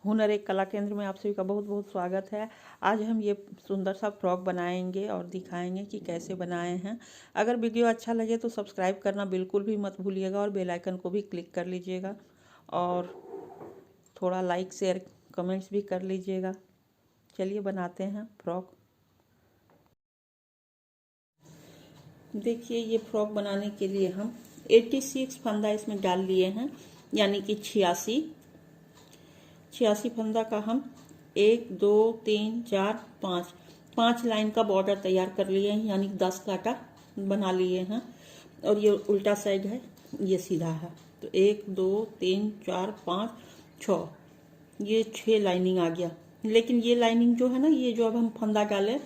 हुनर एक कला केंद्र में आप सभी का बहुत बहुत स्वागत है। आज हम ये सुंदर सा फ्रॉक बनाएंगे और दिखाएंगे कि कैसे बनाए हैं। अगर वीडियो अच्छा लगे तो सब्सक्राइब करना बिल्कुल भी मत भूलिएगा और बेल आइकन को भी क्लिक कर लीजिएगा और थोड़ा लाइक शेयर कमेंट्स भी कर लीजिएगा। चलिए बनाते हैं फ्रॉक। देखिए, ये फ्रॉक बनाने के लिए हम 86 फंदा इसमें डाल लिए हैं, यानी कि 86 फंदा का हम 1 2 3 4 5 लाइन का बॉर्डर तैयार कर लिए हैं, यानी 10 कांटा बना लिए हैं। और ये उल्टा साइड है, ये सीधा है। तो 1 2 3 4 5 6, ये 6 लाइनिंग आ गया। लेकिन ये लाइनिंग जो है ना, ये जो अब हम फंदा डालें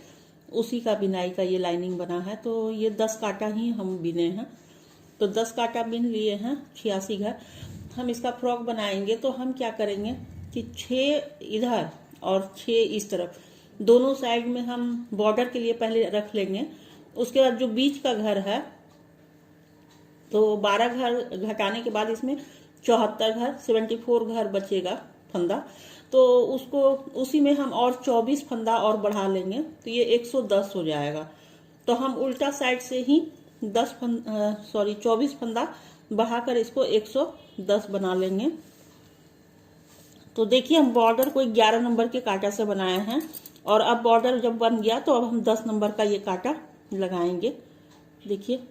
उसी का बिनाई का ये लाइनिंग बना है। तो ये 10 कांटा ही हम बिने हैं। तो 10 कांटा बिन लिए हैं, 86 घर। हम इसका फ्रॉक बनाएंगे तो हम क्या करेंगे कि 6 इधर और 6 इस तरफ, दोनों साइड में हम बॉर्डर के लिए पहले रख लेंगे। उसके बाद जो बीच का घर है, तो 12 घर घटाने के बाद इसमें 74 घर, 74 घर बचेगा फंदा। तो उसको उसी में हम और 24 फंदा और बढ़ा लेंगे, तो ये 110 हो जाएगा। तो हम उल्टा साइड से ही 24 फंदा बढ़ाकर इसको 110 बना लेंगे। तो देखिए, हम बॉर्डर को 11 नंबर के कांटा से बनाए हैं और अब बॉर्डर जब बन गया तो अब हम 10 नंबर का ये कांटा लगाएंगे। देखिए,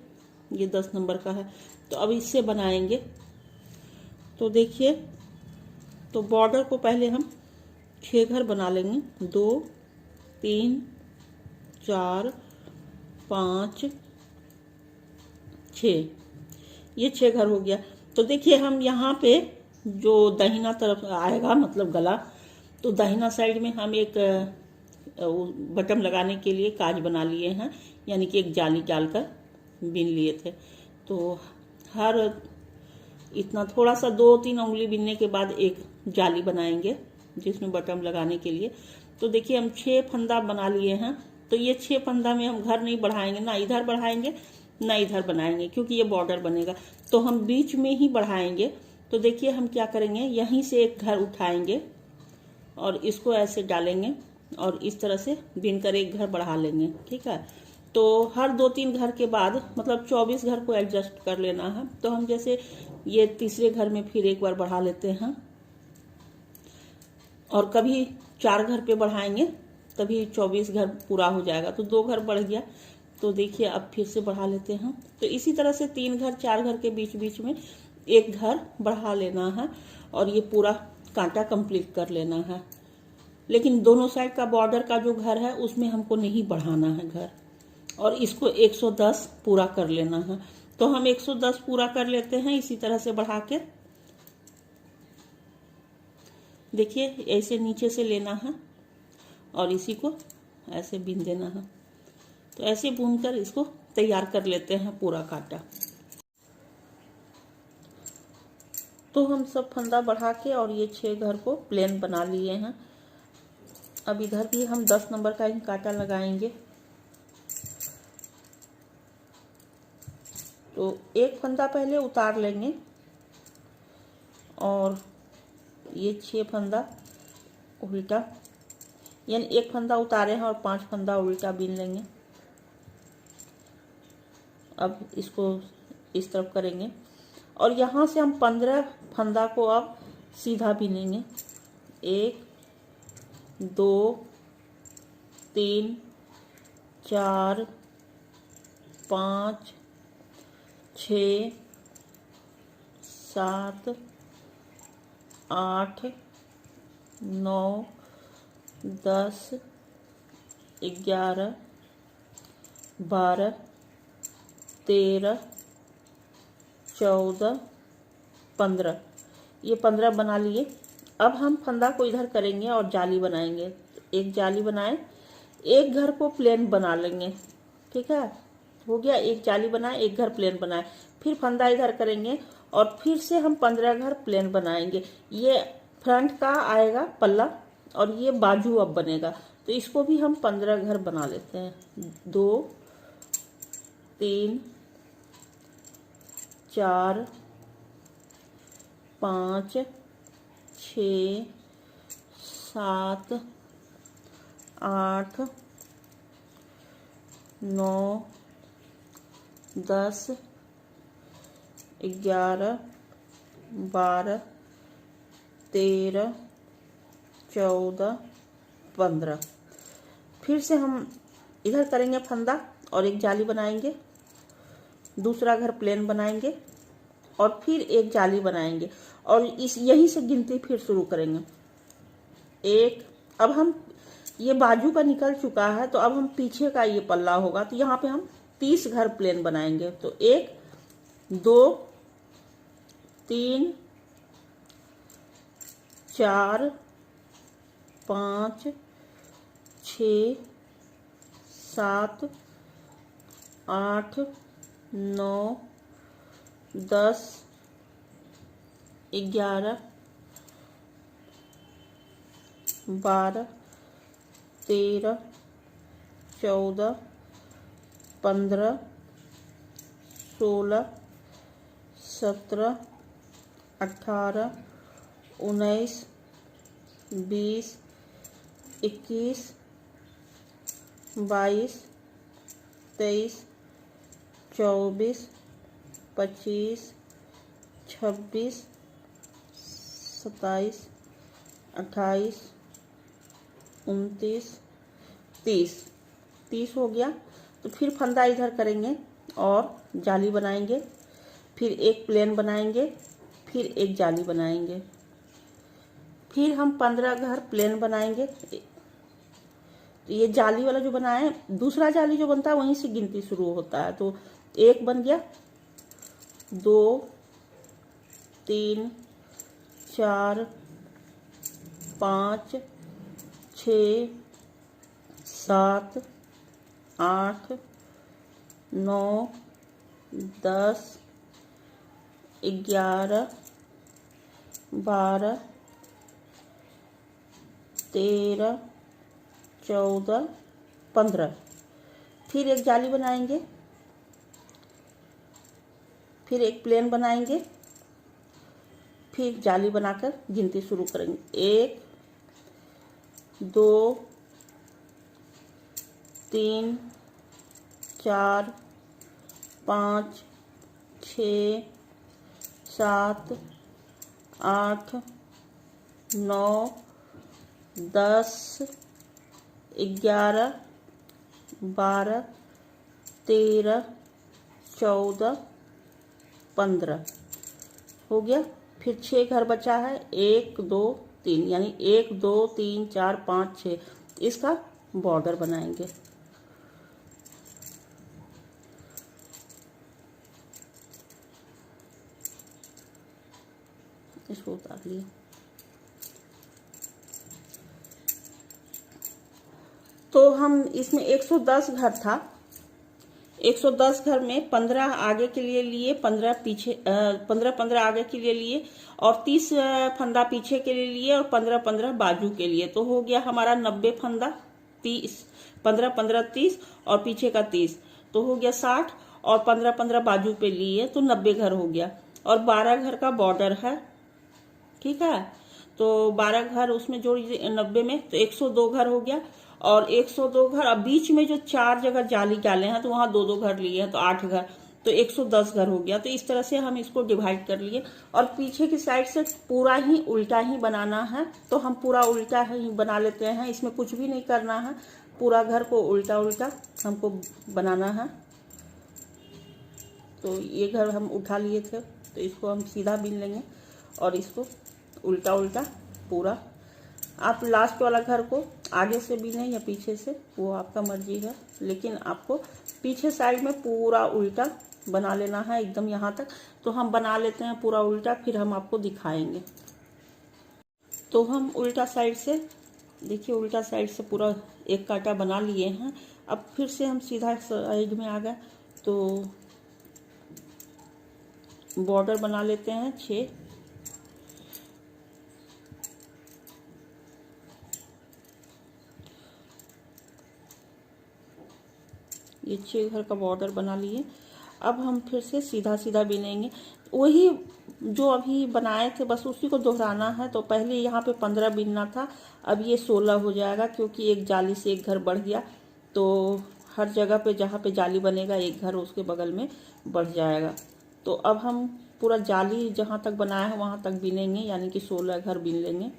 ये 10 नंबर का है, तो अब इससे बनाएंगे। तो देखिए, तो बॉर्डर को पहले हम 6 घर बना लेंगे। 2 3 4 5 6, ये 6 घर हो गया। तो देखिए, हम यहाँ पे जो दाहिना तरफ आएगा, मतलब गला, तो दाहिना साइड में हम एक बटन लगाने के लिए काज बना लिए हैं, यानी कि एक जाली डालकर बिन लिए थे। तो हर इतना थोड़ा सा 2-3 उंगली बिनने के बाद एक जाली बनाएंगे जिसमें बटन लगाने के लिए। तो देखिए, हम 6 फंदा बना लिए हैं। तो ये 6 फंदा में हम घर नहीं बढ़ाएंगे, ना इधर बढ़ाएंगे ना इधर बनाएंगे, क्योंकि ये बॉर्डर बनेगा। तो हम बीच में ही बढ़ाएंगे। तो देखिए, हम क्या करेंगे, यहीं से एक घर उठाएंगे और इसको ऐसे डालेंगे और इस तरह से बिनकर एक घर बढ़ा लेंगे। ठीक है। तो हर 2-3 घर के बाद, मतलब 24 घर को एडजस्ट कर लेना है। तो हम जैसे ये तीसरे घर में फिर एक बार बढ़ा लेते हैं और कभी 4 घर पे बढ़ाएंगे, तभी 24 घर पूरा हो जाएगा। तो 2 घर बढ़ गया। तो देखिए, अब फिर से बढ़ा लेते हैं। तो इसी तरह से 3 घर 4 घर के बीच बीच में एक घर बढ़ा लेना है और ये पूरा कांटा कंप्लीट कर लेना है। लेकिन दोनों साइड का बॉर्डर का जो घर है उसमें हमको नहीं बढ़ाना है घर, और इसको 110 पूरा कर लेना है। तो हम 110 पूरा कर लेते हैं इसी तरह से बढ़ा के। देखिए, ऐसे नीचे से लेना है और इसी को ऐसे बीन देना है। तो ऐसे बुनकर इसको तैयार कर लेते हैं पूरा कांटा। तो हम सब फंदा बढ़ा के और ये 6 घर को प्लेन बना लिए हैं। अब इधर भी हम 10 नंबर का ही कांटा लगाएंगे। तो एक फंदा पहले उतार लेंगे और ये 6 फंदा उल्टा, यानी एक फंदा उतारे हैं और 5 फंदा उल्टा बीन लेंगे। अब इसको इस तरफ करेंगे और यहाँ से हम 15 फंदा को अब सीधा बीनेंगे। 1 2 3 4 5 6 7 8 9 10 11 12 13 14 15, ये 15 बना लिए। अब हम फंदा को इधर करेंगे और जाली बनाएंगे। एक जाली बनाए, एक घर को प्लेन बना लेंगे। ठीक है, हो गया। एक जाली बनाए, एक घर प्लेन बनाए, फिर फंदा इधर करेंगे और फिर से हम 15 घर प्लेन बनाएंगे। ये फ्रंट का आएगा पल्ला और ये बाजू अब बनेगा। तो इसको भी हम 15 घर बना लेते हैं। 2 3 4 5 6 7 8 9 10 11 12 13 14 15। फिर से हम इधर करेंगे फंदा और एक जाली बनाएंगे, दूसरा घर प्लेन बनाएंगे और फिर एक जाली बनाएंगे और इस यहीं से गिनती फिर शुरू करेंगे। एक, अब हम ये बाजू का निकल चुका है तो अब हम पीछे का ये पल्ला होगा तो यहाँ पे हम 30 घर प्लेन बनाएंगे। तो 1 2 3 4 5 6 7 8 9 10 11 12 13 14 15 16 17 18 19 20 21 22 23 24 25 26 27 28 29 30 हो गया। तो फिर फंदा इधर करेंगे और जाली बनाएंगे, फिर एक प्लेन बनाएंगे, फिर एक जाली बनाएंगे, फिर हम 15 घर प्लेन बनाएंगे। तो ये जाली वाला जो बनाए, दूसरा जाली जो बनता है वहीं से गिनती शुरू होता है। तो 1 बन गया, 2 3 4 5 6 7 8 9 10 11 12 13 14 15। फिर एक जाली बनाएंगे, फिर एक प्लेन बनाएंगे, फिर जाली बनाकर गिनती शुरू करेंगे। 1 2 3 4 5 6 7 8 9 10 11 12 13 14 15 हो गया। फिर 6 घर बचा है, 1 2 3, यानी 1 2 3 4 5 6। इसका बॉर्डर बनाएंगे। इसको उतार लिया। तो हम इसमें 110 घर था, 110 घर में 15 आगे के लिए लिए, 15 पीछे, 15 आगे के लिए लिए और 30 फंदा पीछे के लिए लिए और 15 बाजू के लिए। तो हो गया हमारा 90 फंदा, 30 15 30 और पीछे का 30, तो हो गया 60 और 15 बाजू पे लिए तो 90 घर हो गया। और 12 घर का बॉर्डर है, ठीक है। तो 12 घर उसमें जोड़ 90 में, तो 102 घर हो गया। और 102 घर, अब बीच में जो 4 जगह जाली डाले हैं तो वहां 2 घर लिए हैं तो 8 घर, तो 110 घर हो गया। तो इस तरह से हम इसको डिवाइड कर लिए। और पीछे की साइड से पूरा ही उल्टा ही बनाना है, तो हम पूरा उल्टा ही बना लेते हैं। इसमें कुछ भी नहीं करना है, पूरा घर को उल्टा उल्टा हमको बनाना है। तो ये घर हम उठा लिए थे, तो इसको हम सीधा बीन लेंगे और इसको उल्टा उल्टा पूरा। आप लास्ट वाला घर को आगे से बीने या पीछे से, वो आपका मर्जी है, लेकिन आपको पीछे साइड में पूरा उल्टा बना लेना है एकदम यहाँ तक। तो हम बना लेते हैं पूरा उल्टा, फिर हम आपको दिखाएंगे। तो हम उल्टा साइड से, देखिए उल्टा साइड से पूरा एक कांटा बना लिए हैं। अब फिर से हम सीधा साइड में आ गए तो बॉर्डर बना लेते हैं 6। ये 6 घर का बॉर्डर बना लिए। अब हम फिर से सीधा सीधा बिनेंगे, वही जो अभी बनाए थे बस उसी को दोहराना है। तो पहले यहाँ पे 15 बिनना था, अब ये 16 हो जाएगा, क्योंकि एक जाली से एक घर बढ़ गया। तो हर जगह पे जहाँ पे जाली बनेगा एक घर उसके बगल में बढ़ जाएगा। तो अब हम पूरा जाली जहाँ तक बनाया है वहाँ तक बिनेंगे, यानी कि 16 घर बिन लेंगे।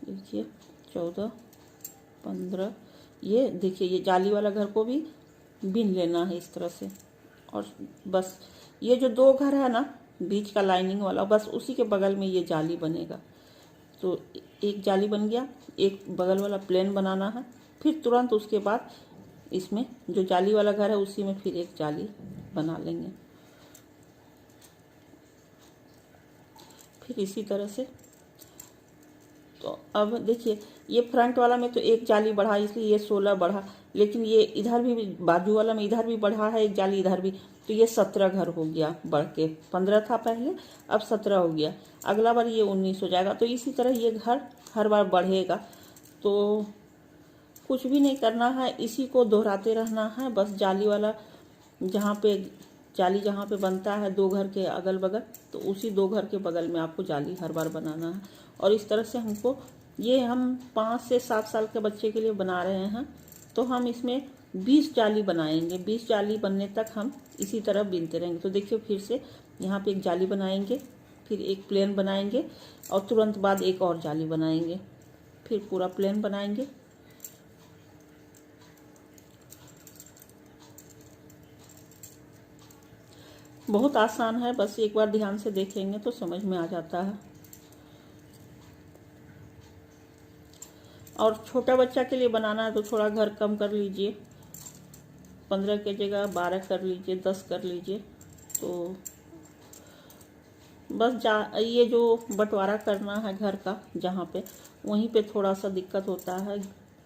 देखिए 14, 15, ये देखिए ये जाली वाला घर को भी बिन लेना है इस तरह से। और बस ये जो 2 घर है ना बीच का लाइनिंग वाला, बस उसी के बगल में ये जाली बनेगा। तो एक जाली बन गया, एक बगल वाला प्लेन बनाना है। फिर तुरंत उसके बाद इसमें जो जाली वाला घर है उसी में फिर एक जाली बना लेंगे। फिर इसी तरह से। तो अब देखिए ये फ्रंट वाला में तो एक जाली बढ़ा, इसलिए ये 16 बढ़ा, लेकिन ये इधर भी बाजू वाला में इधर भी बढ़ा है एक जाली, इधर भी, तो ये 17 घर हो गया बढ़ के। 15 था पहले, अब 17 हो गया। अगला बार ये 19 हो जाएगा। तो इसी तरह ये घर हर बार बढ़ेगा। तो कुछ भी नहीं करना है, इसी को दोहराते रहना है। बस जाली वाला जहाँ पे जाली जहाँ पे बनता है 2 घर के अगल बगल, तो उसी 2 घर के बगल में आपको जाली हर बार बनाना है। और इस तरह से हमको, ये हम 5 से 7 साल के बच्चे के लिए बना रहे हैं, तो हम इसमें 20 जाली बनाएंगे। 20 जाली बनने तक हम इसी तरह बिनते रहेंगे। तो देखिए फिर से यहाँ पे एक जाली बनाएंगे, फिर एक प्लेन बनाएंगे, और तुरंत बाद एक और जाली बनाएंगे, फिर पूरा प्लेन बनाएंगे। बहुत आसान है, बस एक बार ध्यान से देखेंगे तो समझ में आ जाता है। और छोटा बच्चा के लिए बनाना है तो थोड़ा घर कम कर लीजिए, 15 की जगह 12 कर लीजिए, 10 कर लीजिए। तो बस ये जो बंटवारा करना है घर का जहाँ पे, वहीं पे थोड़ा सा दिक्कत होता है,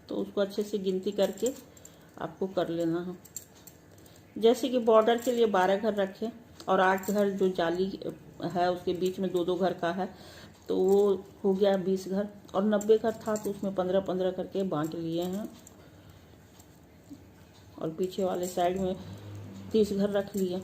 तो उसको अच्छे से गिनती करके आपको कर लेना है। जैसे कि बॉर्डर के लिए 12 घर रखें, और 8 घर जो जाली है उसके बीच में 2-2 घर का है, तो वो हो गया 20 घर। और 90 घर था तो उसमें 15-15 करके बांट लिए हैं। और पीछे वाले साइड में 30 घर रख लिए।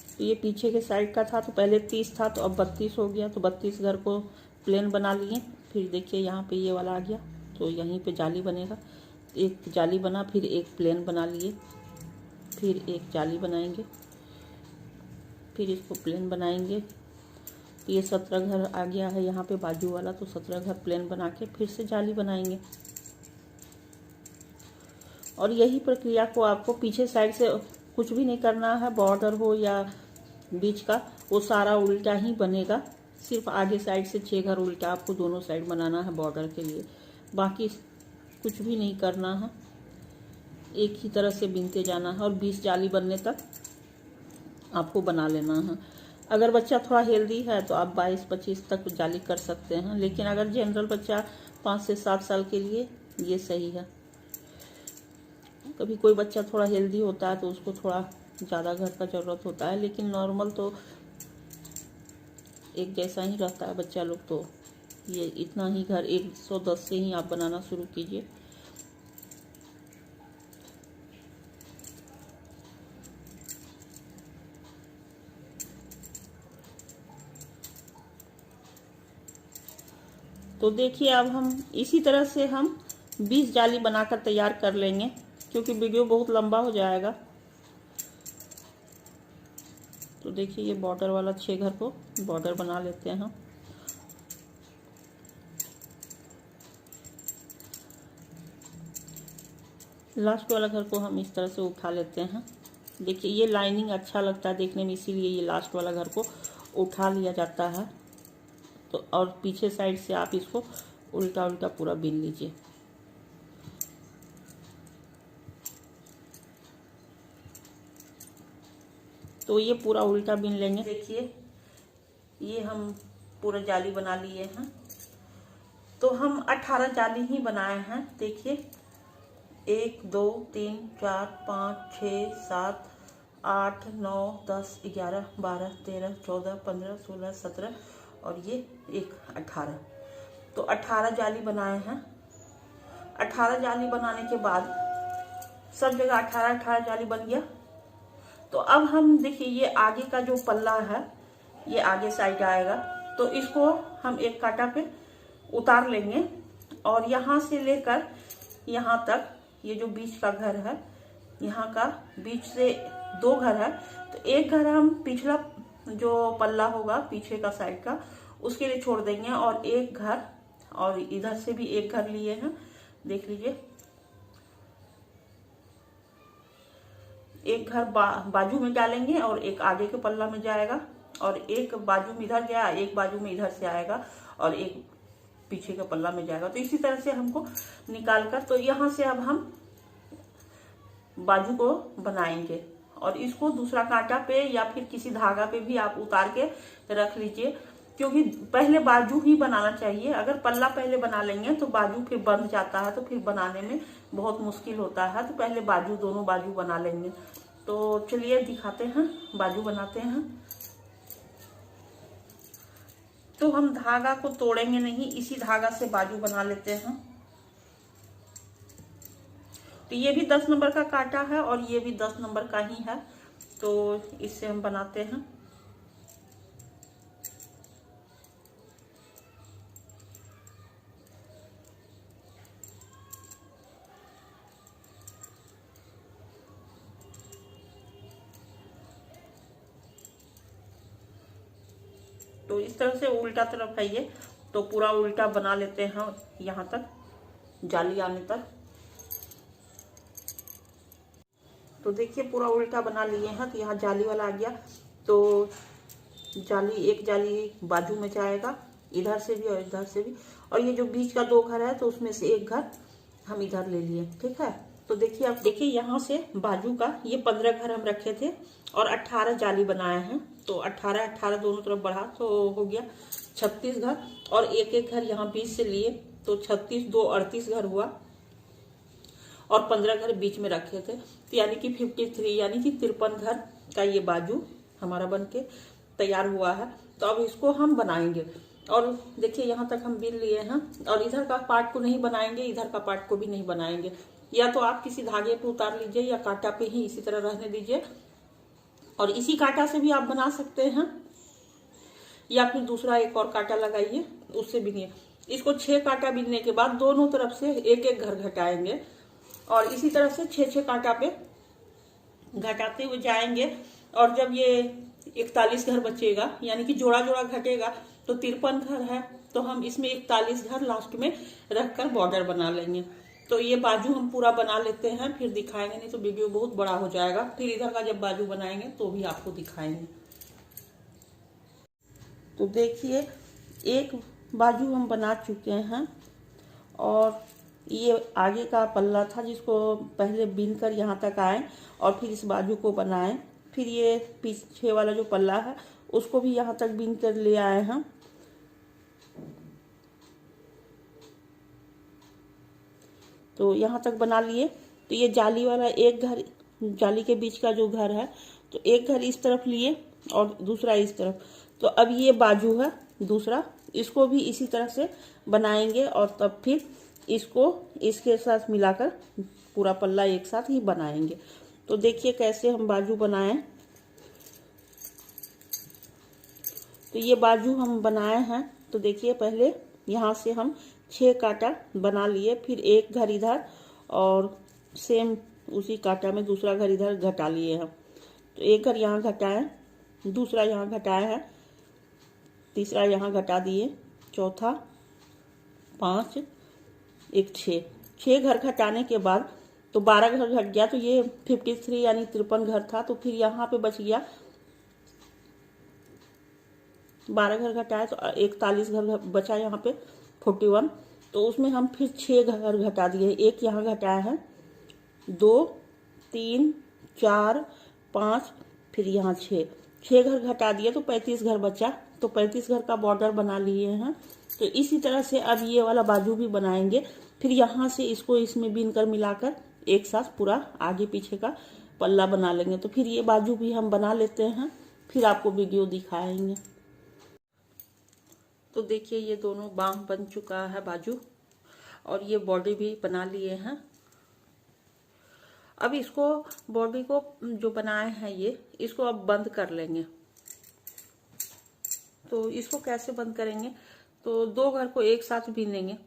तो ये पीछे के साइड का था, तो पहले 30 था तो अब 32 हो गया। तो 32 घर को प्लेन बना लिए। फिर देखिए यहाँ पे ये वाला आ गया, तो यहीं पे जाली बनेगा। एक जाली बना, फिर एक प्लेन बना लिए, फिर एक जाली बनाएंगे, फिर इसको प्लेन बनाएंगे। तो ये 17 घर आ गया है यहाँ पे बाजू वाला, तो 17 घर प्लेन बना के फिर से जाली बनाएंगे। और यही प्रक्रिया को आपको पीछे साइड से कुछ भी नहीं करना है, बॉर्डर हो या बीच का, वो सारा उल्टा ही बनेगा। सिर्फ आगे साइड से 6 घर उल्टा आपको दोनों साइड बनाना है बॉर्डर के लिए, बाकी कुछ भी नहीं करना है। एक ही तरह से बिनते जाना है, और 20 जाली बनने तक आपको बना लेना है। अगर बच्चा थोड़ा हेल्दी है तो आप 22-25 तक जाली कर सकते हैं, लेकिन अगर जनरल बच्चा 5 से 7 साल के लिए ये सही है। कभी कोई बच्चा थोड़ा हेल्दी होता है तो उसको थोड़ा ज़्यादा घर का ज़रूरत होता है, लेकिन नॉर्मल तो एक जैसा ही रहता है बच्चा लोग। तो ये इतना ही घर 110 से ही आप बनाना शुरू कीजिए। तो देखिए अब हम इसी तरह से हम 20 जाली बनाकर तैयार कर लेंगे, क्योंकि वीडियो बहुत लंबा हो जाएगा। तो देखिए ये बॉर्डर वाला 6 घर को बॉर्डर बना लेते हैं। लास्ट वाला घर को हम इस तरह से उठा लेते हैं। देखिए ये लाइनिंग अच्छा लगता है देखने में, इसीलिए ये लास्ट वाला घर को उठा लिया जाता है। तो और पीछे साइड से आप इसको उल्टा उल्टा पूरा बिन लीजिए। तो ये पूरा उल्टा बिन लेंगे। देखिए ये हम पूरा जाली बना लिए हैं। तो हम 18 जाली ही बनाए हैं। देखिए 1 2 3 4 5 6 7 8 9 10 11 12 13 14 15 16 17 और ये एक 18। तो 18 जाली बनाए हैं। 18 जाली बनाने के बाद सब जगह 18 जाली बन गया। तो अब हम देखिए ये आगे का जो पल्ला है ये आगे साइड आएगा, तो इसको हम एक कांटा पे उतार लेंगे और यहाँ से लेकर यहाँ तक ये जो बीच का घर है, यहाँ का बीच से 2 घर है, तो एक घर हम पिछला जो पल्ला होगा पीछे का साइड का उसके लिए छोड़ देंगे और एक घर, और इधर से भी एक घर लिए हैं, देख लीजिए। एक घर बाजू में डालेंगे और एक आगे के पल्ला में जाएगा, और एक बाजू में इधर गया, एक बाजू में इधर से आएगा और एक पीछे के पल्ला में जाएगा। तो इसी तरह से हमको निकाल कर, तो यहाँ से अब हम बाजू को बनाएंगे और इसको दूसरा कांटा पे या फिर किसी धागा पे भी आप उतार के रख लीजिए, क्योंकि पहले बाजू ही बनाना चाहिए। अगर पल्ला पहले बना लेंगे तो बाजू फिर बंध जाता है, तो फिर बनाने में बहुत मुश्किल होता है। तो पहले बाजू, दोनों बाजू बना लेंगे। तो चलिए दिखाते हैं, बाजू बनाते हैं। तो हम धागा को तोड़ेंगे नहीं, इसी धागा से बाजू बना लेते हैं। तो ये भी 10 नंबर का कांटा है और ये भी 10 नंबर का ही है, तो इससे हम बनाते हैं। तो इस तरह से उल्टा तरफ है ये, तो पूरा उल्टा बना लेते हैं यहाँ तक, जाली आने तक। तो देखिए पूरा उल्टा बना लिए हैं, तो यहाँ जाली वाला आ गया। तो जाली, एक जाली बाजू में जाएगा, इधर से भी और इधर से भी, और ये जो बीच का 2 घर है तो उसमें से एक घर हम इधर ले लिए, ठीक है। तो देखिए, आप देखिए यहाँ से बाजू का ये 15 घर हम रखे थे और 18 जाली बनाए हैं। तो 18 दोनों तरफ बढ़ा तो हो गया 36 घर, और एक एक घर यहाँ बीच से लिए, तो 36 2 38 घर हुआ, और 15 घर बीच में रखे थे, तो यानी कि 53, यानी कि 53 घर का ये बाजू हमारा बन के तैयार हुआ है। तो अब इसको हम बनाएंगे, और देखिए यहाँ तक हम बिन लिए हैं, और इधर का पार्ट को नहीं बनाएंगे, इधर का पार्ट को भी नहीं बनाएंगे। या तो आप किसी धागे पे उतार लीजिए या कांटा पे ही इसी तरह रहने दीजिए, और इसी कांटा से भी आप बना सकते हैं, या फिर दूसरा एक और कांटा लगाइए उससे बिनिए। इसको 6 कांटा बिनने के बाद दोनों तरफ से एक एक घर घटाएंगे, और इसी तरह से 6 कांटा पे घटाते हुए जाएंगे। और जब ये 41 घर बचेगा, यानी कि जोड़ा जोड़ा घटेगा, तो 53 घर है, तो हम इसमें 41 घर लास्ट में रखकर बॉर्डर बना लेंगे। तो ये बाजू हम पूरा बना लेते हैं, फिर दिखाएंगे, नहीं तो वीडियो बहुत बड़ा हो जाएगा। फिर इधर का जब बाजू बनाएंगे तो भी आपको दिखाएंगे। तो देखिए एक बाजू हम बना चुके हैं, और ये आगे का पल्ला था जिसको पहले बीन कर यहाँ तक आए और फिर इस बाजू को बनाए। फिर ये पीछे वाला जो पल्ला है उसको भी यहाँ तक बीन कर ले आए हैं। तो यहाँ तक बना लिए। तो ये जाली वाला एक घर, जाली के बीच का जो घर है, तो एक घर इस तरफ लिए और दूसरा इस तरफ। तो अब ये बाजू है दूसरा, इसको भी इसी तरह से बनाएंगे, और तब फिर इसको इसके साथ मिलाकर पूरा पल्ला एक साथ ही बनाएंगे। तो देखिए कैसे हम बाजू बनाएं। तो ये बाजू हम बनाए हैं। तो देखिए पहले यहाँ से हम 6 कांटा बना लिए, फिर एक घर इधर और सेम उसी कांटा में दूसरा घर इधर घटा लिए हैं। तो एक घर यहाँ घटाए, दूसरा यहाँ घटाया है, तीसरा यहाँ घटा दिए, चौथा 5, एक 6 घर घटाने के बाद तो 12 घर घट गया। तो ये 53 यानी 53 घर था। तो फिर यहाँ पे बच गया 12 घर घटाए तो 41 घर बचा यहाँ पे 41। तो उसमें हम फिर 6 घर घटा दिए, एक यहाँ घटाया है, 2 3 4 5, फिर यहाँ 6 घर घटा दिए तो 35 घर बचा। तो 35 घर का बॉर्डर बना लिए हैं। तो इसी तरह से अब ये वाला बाजू भी बनाएंगे। फिर यहाँ से इसको इसमें बीन कर मिलाकर एक साथ पूरा आगे पीछे का पल्ला बना लेंगे। तो फिर ये बाजू भी हम बना लेते हैं, फिर आपको वीडियो दिखाएंगे। तो देखिए ये दोनों बांह बन चुका है बाजू, और ये बॉडी भी बना लिए हैं। अब इसको बॉडी को जो बनाए हैं ये, इसको अब बंद कर लेंगे। तो इसको कैसे बंद करेंगे, तो दो घर को एक साथ बीनेंगे।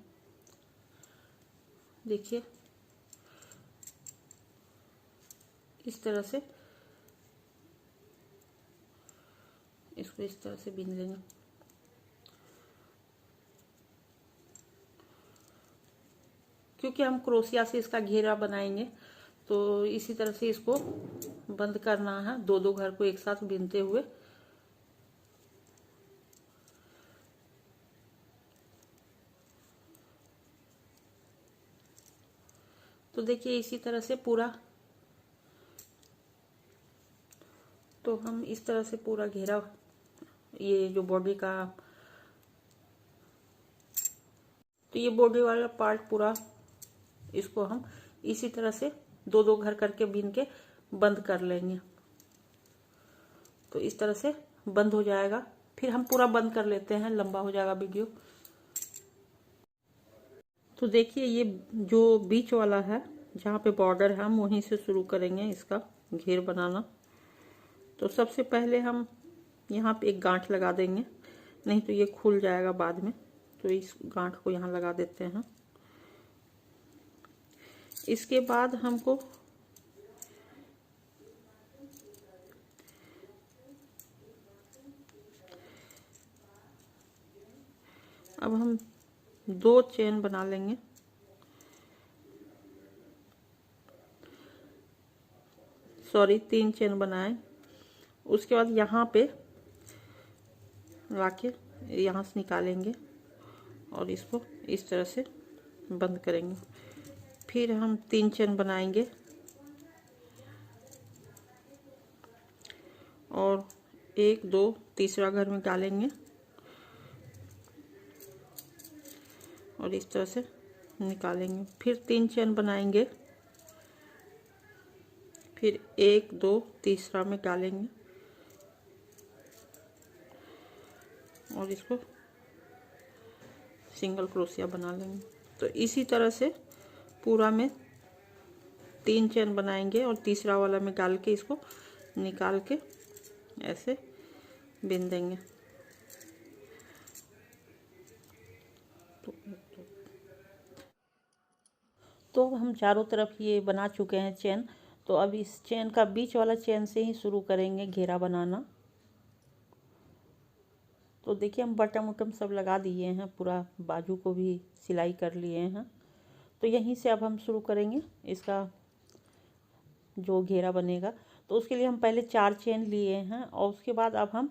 देखिए इस तरह से, इसको इस तरह से बीन लेंगे। क्योंकि हम क्रोशिया से इसका घेरा बनाएंगे, तो इसी तरह से इसको बंद करना है, दो दो घर को एक साथ बीनते हुए। तो देखिए इसी तरह से पूरा, तो हम इस तरह से पूरा घेरा, ये जो बॉडी का, तो ये बॉडी वाला पार्ट पूरा, इसको हम इसी तरह से दो दो घर करके बीन के बंद कर लेंगे। तो इस तरह से बंद हो जाएगा। फिर हम पूरा बंद कर लेते हैं, लंबा हो जाएगा वीडियो। तो देखिए ये जो बीच वाला है, जहाँ पे बॉर्डर है, हम वहीं से शुरू करेंगे इसका घेर बनाना। तो सबसे पहले हम यहाँ पे एक गांठ लगा देंगे, नहीं तो ये खुल जाएगा बाद में। तो इस गांठ को यहाँ लगा देते हैं। इसके बाद हमको अब हम दो चेन बना लेंगे। सॉरी, 3 चेन बनाए। उसके बाद यहाँ पे लाके यहाँ से निकालेंगे और इसको इस तरह से बंद करेंगे। फिर हम 3 चेन बनाएंगे और 1 2 तीसरा घर में डालेंगे और इस तरह से निकालेंगे। फिर 3 चेन बनाएंगे, फिर 1 2 तीसरा में डालेंगे और इसको सिंगल क्रोशिया बना लेंगे। तो इसी तरह से पूरा में 3 चेन बनाएंगे और तीसरा वाला में डाल के इसको निकाल के ऐसे बिन देंगे। तो हम चारों तरफ ये बना चुके हैं चेन। तो अब इस चेन का बीच वाला चेन से ही शुरू करेंगे घेरा बनाना। तो देखिए हम बटन उटम सब लगा दिए हैं, पूरा बाजू को भी सिलाई कर लिए हैं। तो यहीं से अब हम शुरू करेंगे इसका जो घेरा बनेगा। तो उसके लिए हम पहले 4 चेन लिए हैं और उसके बाद अब हम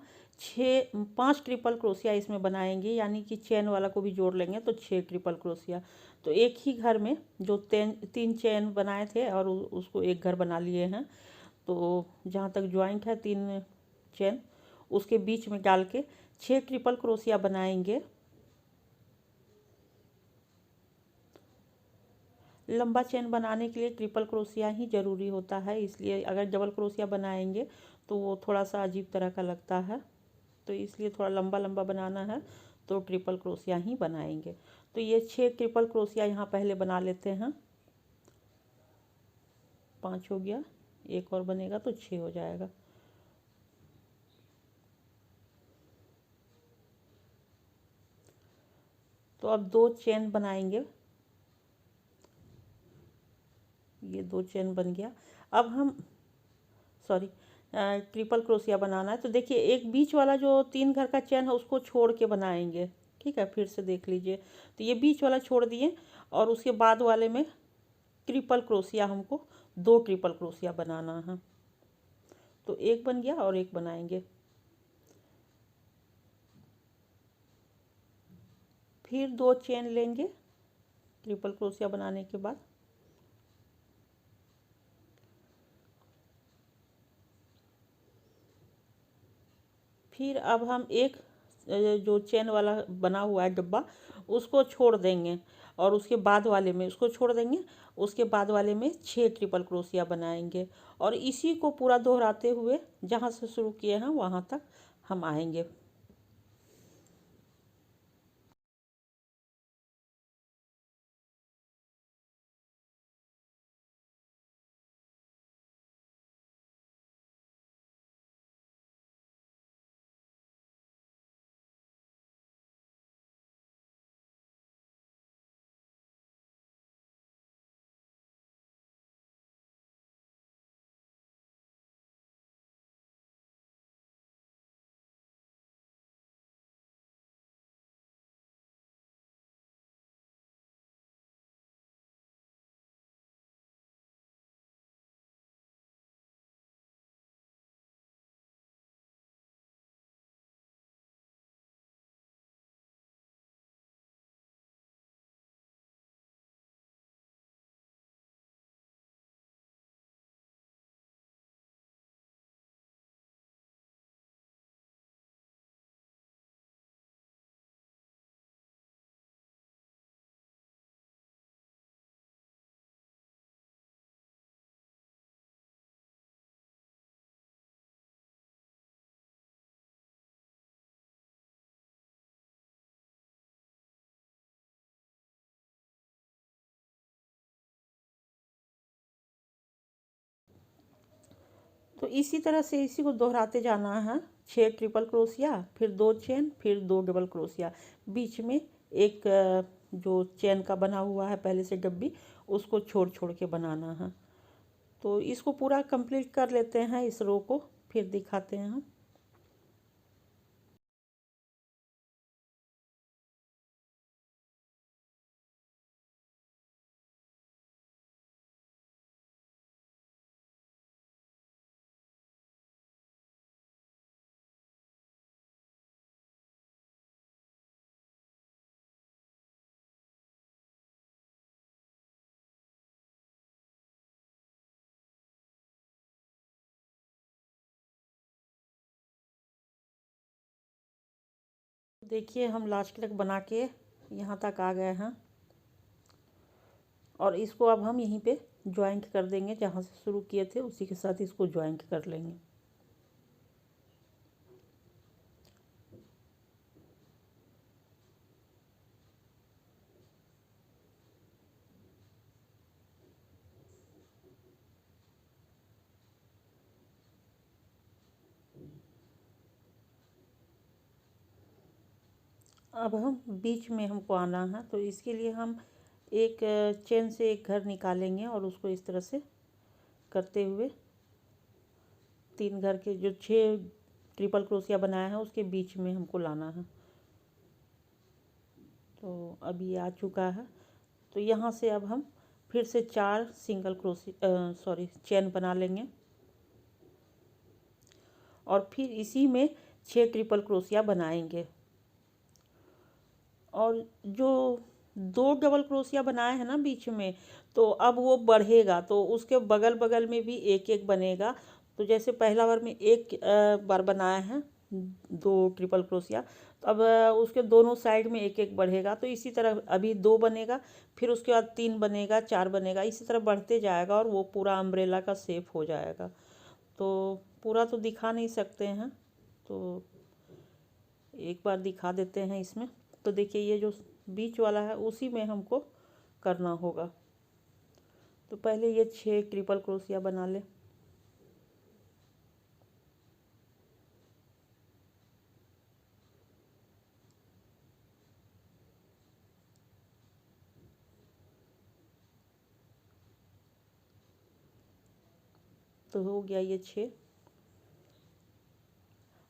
5 ट्रिपल क्रोशिया इसमें बनाएंगे, यानी कि चेन वाला को भी जोड़ लेंगे तो 6 ट्रिपल क्रोशिया। तो एक ही घर में जो 3 चेन बनाए थे और उसको एक घर बना लिए हैं। तो जहाँ तक ज्वाइंट है 3 चेन, उसके बीच में डाल के 6 ट्रिपल क्रोशिया बनाएंगे। लंबा चेन बनाने के लिए ट्रिपल क्रोशिया ही ज़रूरी होता है, इसलिए अगर डबल क्रोशिया बनाएंगे तो वो थोड़ा सा अजीब तरह का लगता है। तो इसलिए थोड़ा लंबा लंबा बनाना है तो ट्रिपल क्रोशिया ही बनाएंगे। तो ये 6 ट्रिपल क्रोशिया यहाँ पहले बना लेते हैं। 5 हो गया, एक और बनेगा तो 6 हो जाएगा। तो अब 2 चेन बनाएंगे, ये 2 चेन बन गया। अब हम ट्रिपल क्रोशिया बनाना है। तो देखिए एक बीच वाला जो 3 घर का चेन है उसको छोड़ के बनाएंगे, ठीक है, फिर से देख लीजिए। तो ये बीच वाला छोड़ दिए और उसके बाद वाले में ट्रिपल क्रोशिया, हमको 2 ट्रिपल क्रोशिया बनाना है। तो एक बन गया और एक बनाएंगे। फिर 2 चेन लेंगे ट्रिपल क्रोशिया बनाने के बाद। फिर अब हम एक जो चेन वाला बना हुआ है डब्बा उसको छोड़ देंगे और उसके बाद वाले में उसको छोड़ देंगे, उसके बाद वाले में 6 ट्रिपल क्रोशिया बनाएंगे और इसी को पूरा दोहराते हुए जहाँ से शुरू किए हैं वहाँ तक हम आएंगे। तो इसी तरह से इसी को दोहराते जाना है, 6 ट्रिपल क्रोशिया, फिर 2 चेन, फिर 2 डबल क्रोशिया, बीच में एक जो चेन का बना हुआ है पहले से डब्बी उसको छोड़ छोड़ के बनाना है। तो इसको पूरा कंप्लीट कर लेते हैं इस रो को, फिर दिखाते हैं हम। देखिए हम लास्ट तक बना के यहाँ तक आ गए हैं और इसको अब हम यहीं पे ज्वाइंट कर देंगे, जहाँ से शुरू किए थे उसी के साथ इसको ज्वाइंट कर लेंगे। अब हम बीच में हमको आना है, तो इसके लिए हम एक चेन से एक घर निकालेंगे और उसको इस तरह से करते हुए 3 घर के जो 6 ट्रिपल क्रोशिया बनाया है उसके बीच में हमको लाना है। तो अब ये आ चुका है। तो यहाँ से अब हम फिर से 4 सिंगल चेन बना लेंगे और फिर इसी में 6 ट्रिपल क्रोशिया बनाएंगे और जो 2 डबल क्रोशिया बनाए हैं ना बीच में, तो अब वो बढ़ेगा तो उसके बगल बगल में भी एक एक बनेगा। तो जैसे पहला बार में एक बार बनाए हैं 2 ट्रिपल क्रोशिया, तो अब उसके दोनों साइड में एक एक बढ़ेगा। तो इसी तरह अभी 2 बनेगा, फिर उसके बाद 3 बनेगा, 4 बनेगा, इसी तरह बढ़ते जाएगा और वो पूरा अम्ब्रेला का शेप हो जाएगा। तो पूरा तो दिखा नहीं सकते हैं, तो एक बार दिखा देते हैं इसमें। तो देखिए ये जो बीच वाला है उसी में हमको करना होगा। तो पहले ये 6 ट्रिपल क्रोशिया बना ले। तो हो गया ये 6।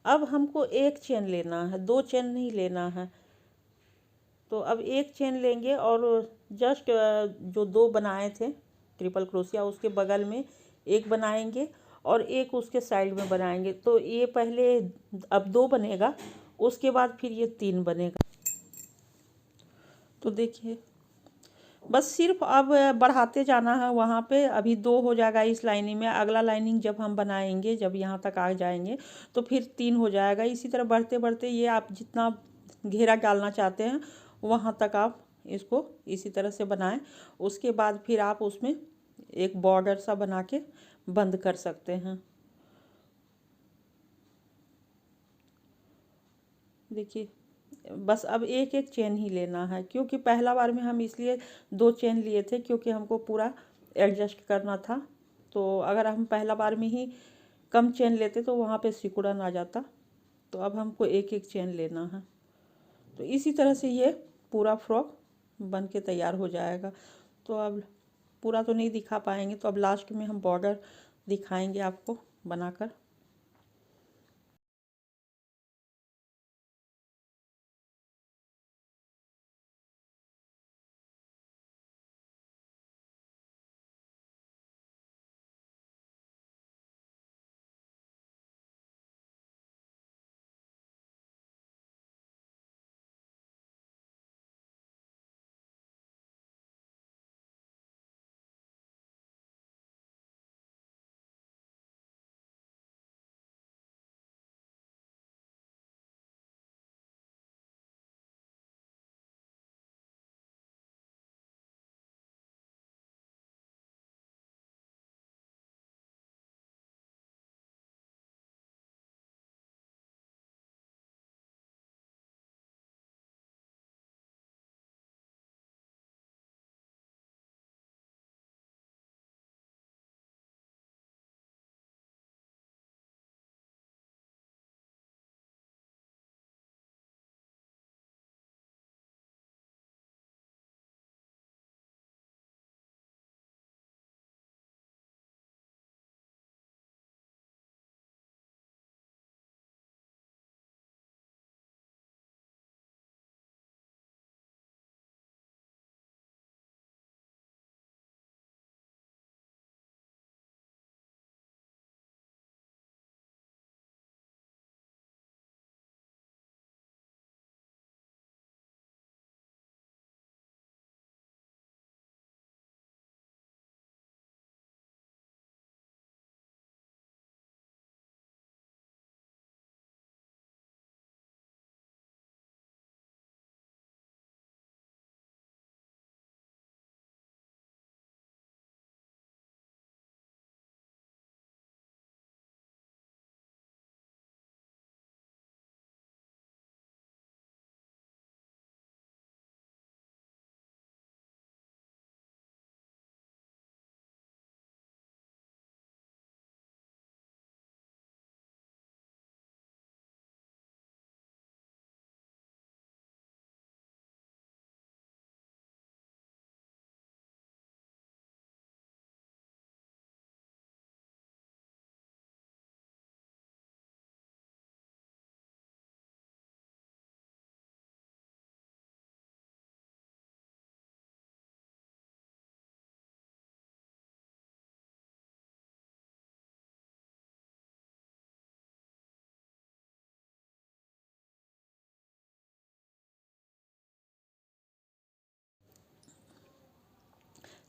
अब हमको एक चेन लेना है, 2 चेन नहीं लेना है। तो अब एक चेन लेंगे और जस्ट जो 2 बनाए थे ट्रिपल क्रोशिया उसके बगल में एक बनाएंगे और एक उसके साइड में बनाएंगे। तो ये पहले अब 2 बनेगा, उसके बाद फिर ये 3 बनेगा। तो देखिए बस सिर्फ अब बढ़ाते जाना है वहाँ पे। अभी 2 हो जाएगा इस लाइनिंग में, अगला लाइनिंग जब हम बनाएंगे, जब यहाँ तक आ जाएंगे तो फिर 3 हो जाएगा। इसी तरह बढ़ते बढ़ते ये आप जितना घेरा डालना चाहते हैं वहाँ तक आप इसको इसी तरह से बनाएं। उसके बाद फिर आप उसमें एक बॉर्डर सा बना के बंद कर सकते हैं। देखिए, बस अब एक एक चेन ही लेना है, क्योंकि पहला बार में हम इसलिए 2 चेन लिए थे क्योंकि हमको पूरा एडजस्ट करना था। तो अगर हम पहला बार में ही कम चेन लेते तो वहाँ पे सिकुड़न आ जाता। तो अब हमको एक एक चेन लेना है। तो इसी तरह से ये पूरा फ्रॉक बन के तैयार हो जाएगा। तो अब पूरा तो नहीं दिखा पाएंगे, तो अब लास्ट में हम बॉर्डर दिखाएंगे आपको बनाकर।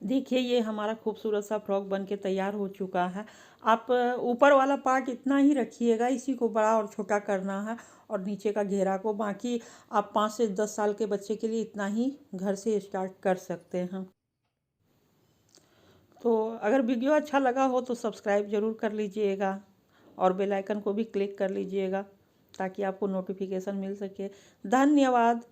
देखिए, ये हमारा खूबसूरत सा फ्रॉक बन के तैयार हो चुका है। आप ऊपर वाला पार्ट इतना ही रखिएगा, इसी को बड़ा और छोटा करना है, और नीचे का घेरा को बाकी आप 5 से 10 साल के बच्चे के लिए इतना ही घर से स्टार्ट कर सकते हैं। तो अगर वीडियो अच्छा लगा हो तो सब्सक्राइब ज़रूर कर लीजिएगा और बेल आइकन को भी क्लिक कर लीजिएगा ताकि आपको नोटिफिकेशन मिल सके। धन्यवाद।